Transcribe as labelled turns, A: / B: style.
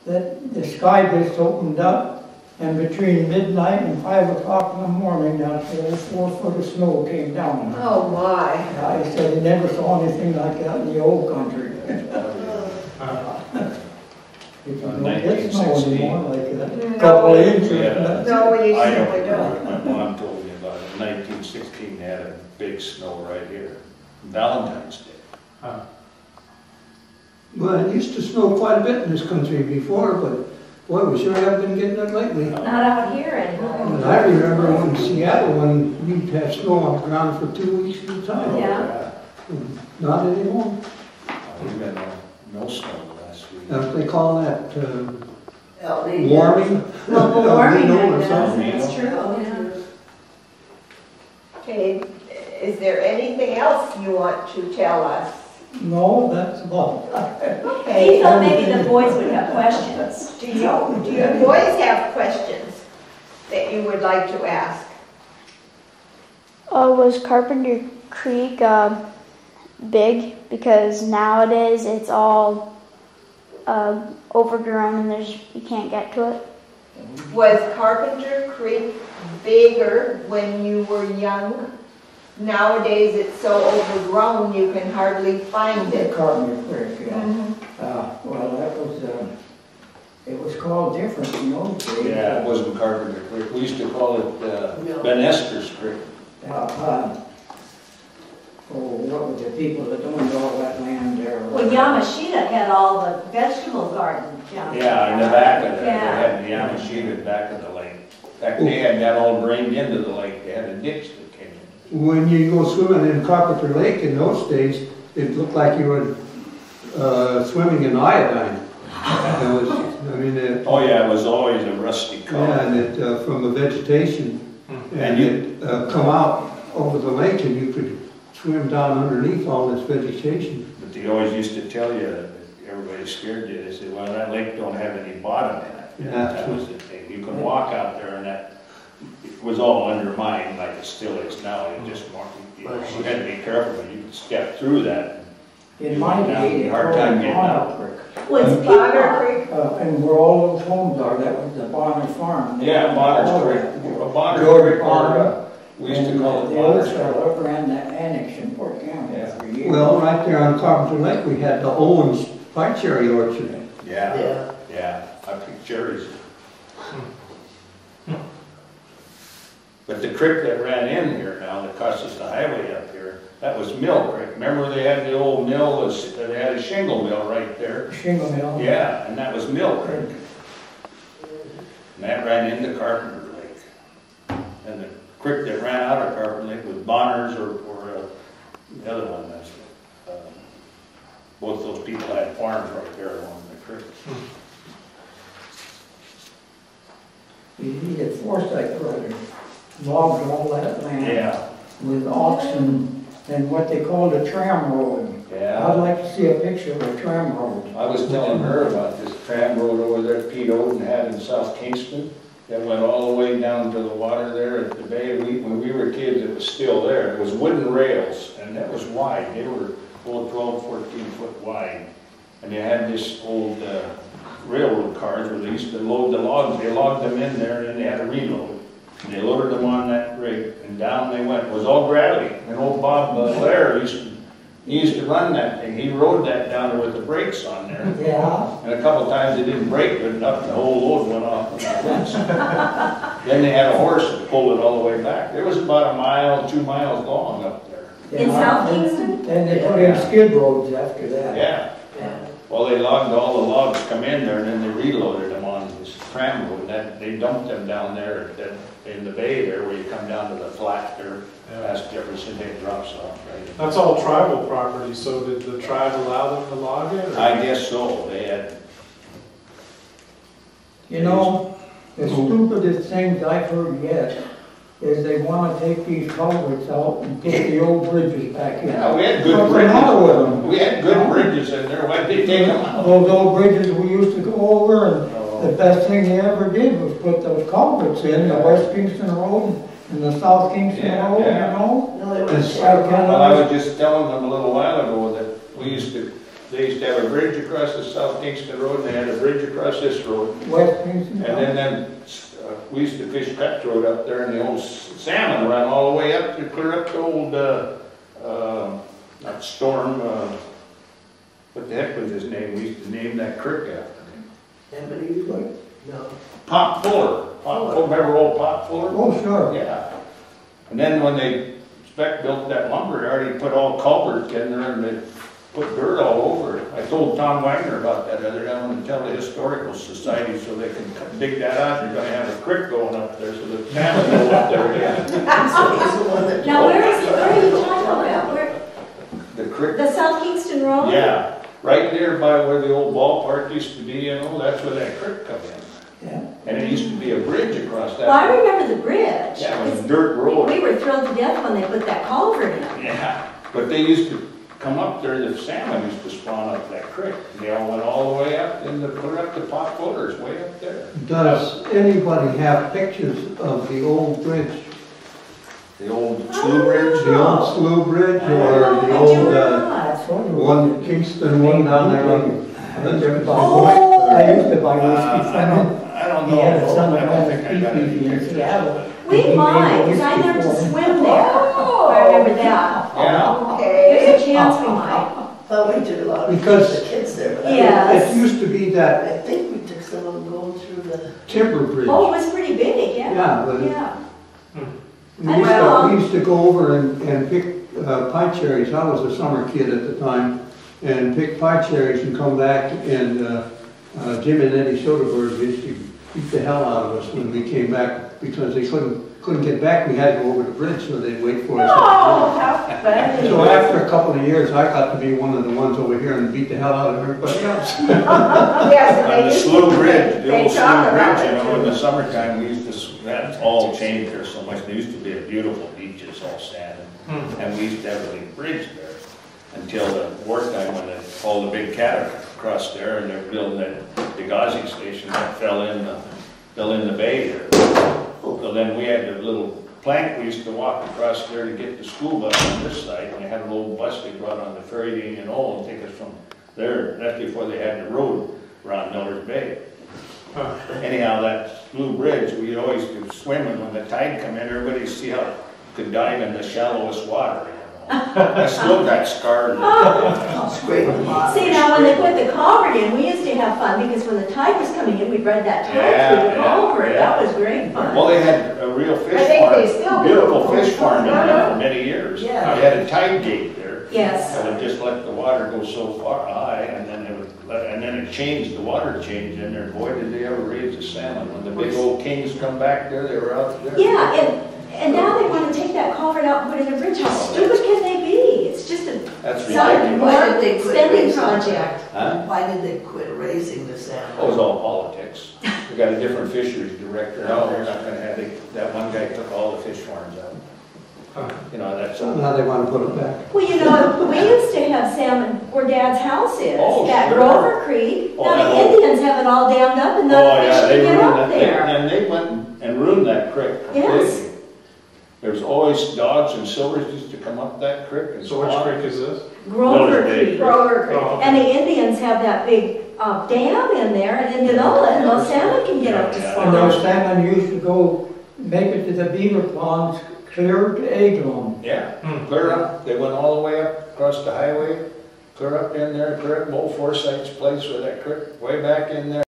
A: that the sky just opened up, and between midnight and 5 o'clock in the morning, that whole 4 foot of snow came down.
B: Oh my.
A: I said he never saw anything like that in the old country. If you don't get snow anymore like that, couple of inches.
B: No, you
C: I
B: simply
C: don't.
B: don't.
C: My mom told me about it. In 1916, they had a big snow right here, Valentine's Day.
D: Huh.
E: Well, it used to snow quite a bit in this country before, but boy, we sure haven't been getting it lately.
F: Not out here anymore.
E: And I remember when in Seattle, when we'd have snow on the ground for 2 weeks at a time.
F: Yeah.
E: Not anymore.
C: We've had no snow last week.
E: Now, they call that
B: LD.
E: warming.
F: Global warming,
E: El Nino
F: I
E: or
F: guess.
E: something.
F: That's true, yeah.
B: Okay, is there anything else you want to tell us?
A: No, that's about it.
B: Okay.
F: He thought maybe the boys would have questions.
B: Do you boys have questions that you would like to ask?
G: Was Carpenter Creek big? Because nowadays it's all overgrown and you can't get to it.
B: Was Carpenter Creek bigger when you were young? Nowadays it's so overgrown you can hardly find it.
A: Carpenter Creek, yeah. Well, that was, it was called different in those days.
C: Yeah, it wasn't Carpenter Creek. We used to call it Ben Esther's Creek.
A: What were the people that owned all that land there?
F: Well, Yamashita had all the vegetable garden.
C: Yeah, in the back of that,
F: Yeah.
C: they had the Yamashita back of the lake. In fact, they had that all drained into the lake. They had a ditch that came in.
E: When you go swimming in Carpenter Lake in those days, it looked like you were swimming in iodine. It was, I mean,
C: Oh yeah, it was always a rusty color.
E: yeah, and it from the vegetation, and it come out over the lake, and you could swim down underneath all this vegetation.
C: But they always used to tell you, everybody scared you, they said, well, that lake don't have any bottom in it.
E: Yeah.
C: That was the thing. You could walk out there and that, it was all undermined like it still is now. It just walked, you had to be careful, but you could step through that.
A: In my day, it
C: Hard time getting out.
F: Was
B: Bonner Creek?
A: And where all those homes are, that was the Bonner Farm.
C: Yeah, Bonner's Creek. Bonner's Creek, we used to call it
A: The other
C: Bonner's
A: fellow ran the annex in Port County for years.
E: Well, right there on Carpenter Lake, we had the Owens pine cherry orchard.
C: Yeah, yeah, I picked cherries. But the creek that ran in here now, that crosses the highway up here, that was Mill Creek. Remember they had the old mill, they had a shingle mill right there?
A: Shingle mill.
C: Yeah, and that was Mill Creek. And that ran into Carpenter Lake. And the creek that ran out of Carpenter Lake was Bonner's or the other one. That's, both those people had farms right there along the creek.
A: He had Forsyth Brothers logged all that land
C: Yeah,
A: with oxen and what they called a tram road.
C: yeah.
A: I'd like to see a picture of a tram road.
C: I was telling her about this tram road over there Pete Ogden had in South Kingston that went all the way down to the water there at the bay. When we were kids, it was still there. It was wooden rails, and that was wide. They were 12, 14 foot wide. And they had this old railroad cars where they used to load the logs. They logged them in there, and then they had to reload. And they loaded them on that rig, and down they went. It was all gravity. And old Bob Blair used to run that thing. He rode that down there with the brakes on there.
A: Yeah.
C: And a couple of times it didn't break good enough, and the whole load went off at once. Then they had a horse that pulled it all the way back. It was about 1 mile, 2 miles long up there.
F: In South Kingston?
A: And they put in skid roads after that.
C: Yeah. Well, they logged all the logs come in there, and then they reloaded them on this tram road. They dumped them down there in the bay there, where you come down to the flat there, past Jefferson, it drops off, right?
D: That's all tribal property, so did the tribe allow them to log it? Or?
C: I guess so. They had.
A: You know, the stupidest things I've heard yet is they want to take these culverts out and put the old bridges back in.
C: Yeah, we had good
A: What's the matter with
C: bridges.
A: them?
C: We had good bridges in there. Why'd they take them out?
A: Those old bridges we used to go over, and the best thing they ever did was put those culverts in, the West Kingston Road and the South Kingston Road, you know?
B: No, they were
C: Well, I was just telling them a little while ago that we used to they used to have a bridge across the South Kingston Road, and they had a bridge across this road.
A: West Kingston.
C: And then we used to fish cutthroat up there, and the old salmon run all the way up to clear up the old, not Storm, what the heck was his name? We used to name that creek after him.
H: Anybody like? No.
C: Pop Fuller. Remember old Pop Fuller?
A: Oh, sure.
C: Yeah. And then when they built that lumber yard, he put all culverts in there and they put dirt all over it. I told Tom Wagner about that other day. I want to tell the Historical Society so they can dig that out. You're going to have a creek going up there so the salmon go up there again.
F: Now, where are you talking about? Where,
C: The creek?
F: the South Kingston Road?
C: Yeah. Right there by where the old ballpark used to be, you know, that's where that creek come in.
A: Yeah.
C: And it used to be a bridge across that.
F: Well, I remember the bridge.
C: Yeah, it was a dirt road.
F: We were thrilled to death when they put that culvert in.
C: Yeah, but they used to come up there, the salmon used to spawn up that creek. They all went all the way up and put up to Pop Fuller's way up there.
E: Does anybody have pictures of the old bridge?
C: The old slough bridge?
E: The old slough bridge or the
F: I do
E: old,
F: not.
E: one, Kingston one down there on Elizabeth Point?
A: I used to buy whiskey from him.
C: I don't
A: He
C: know.
A: had a son
C: I
A: that
C: don't
A: owned
C: think I
A: a
C: got any
A: teepee in
C: pictures.
A: Seattle.
F: We might, because I learned to swim there. I remember that.
C: Yeah.
B: Okay.
F: There's a chance we might.
H: Well, we did a lot of
E: Because-
H: the kids there, but
F: Yeah.
E: It used to be that
H: I think we took some of them going through the.
E: timber bridge.
F: Oh, it was pretty big, yeah.
E: Yeah, but
F: Yeah.
E: we used to go over and pick pie cherries. I was a summer kid at the time, and pick pie cherries and come back, and Jim and Eddie Soderberg used to beat the hell out of us when we came back because they couldn't get back. We had to go over the bridge, so they'd wait for us.
F: Oh, how funny.
E: So after a couple of years, I got to be one of the ones over here and beat the hell out of everybody else.
B: Yes, and
C: On
B: they
C: the
B: used
C: slough
B: to-
C: bridge, the
B: they
C: old
B: talk
C: slough
B: about
C: bridge, you
B: it
C: know, in
B: too.
C: the summertime, we used to, that's all changed there so much. There used to be a beautiful beaches, all sand. And we used to have a big bridge there until the wartime when all the big cattle crossed there and they're building that degaussing station that fell in the bay there. So then we had the little plank, we used to walk across there to get the school bus on this side, and they had a little bus they brought on the ferry to Indian Hole and take us from there. That's before they had the road around Miller's Bay. Anyhow, that slough bridge, we always do swimming when the tide come in, everybody see how could dive in the shallowest water. You know? I still got scarred.
H: Scrape them off.
F: See, now when they put the culvert in, we used to have fun because when the tide was coming in, we'd ride that tide
C: Yeah,
F: through the
C: yeah,
F: culvert.
C: yeah.
F: That was great fun.
C: Well, they had a real fish
B: I think
C: farm,
B: they still do.
C: beautiful fish farm in there for many years.
H: Yeah.
C: They had a tide gate there.
F: Yes.
C: And it just let the water go so far high, and then it changed, the water changed in there. Boy, did they ever raise the salmon. When the big old kings come back there, they were out there.
F: Yeah, and now they want to take that culvert out and put in a bridge. How stupid can they be? It's just a
C: That's
F: sounding
C: ridiculous.
H: Why did they
F: more
H: quit
F: spending
H: raising
F: project.
C: Huh?
H: Why did they quit raising the salmon?
C: It was all politics. We got a different fisheries director. No, we're not gonna have, that one guy took all the fish farms out. You know, that's.
E: So now they want to put it back.
F: Well, you know, we used to have salmon where Dad's house is,
C: Oh,
F: that
C: sure.
F: Grover Creek.
C: Oh,
F: Now
C: I
F: the
C: know.
F: Indians have it all dammed up and
C: Oh,
F: none of the
C: yeah,
F: fish
C: they
F: can get
C: ruined
F: up
C: that,
F: there.
C: and they went and ruined that creek completely.
F: Yes.
C: There's always dogs and silvers used to come up that creek and
D: So which
C: spawn.
D: creek is this?
F: Grover
C: Miller's Bay.
F: Creek.
B: Grover Creek.
D: Oh,
F: And the Indians have that big dam in there and in Dinola and those salmon can get up to
C: Yeah,
A: And those
F: spawn.
A: salmon used to go, make it to the beaver ponds, clear to Eglon.
C: Yeah, clear up, they went all the way up across the highway, clear up in there, clear up Old Forsyth's place where that creek, way back in there.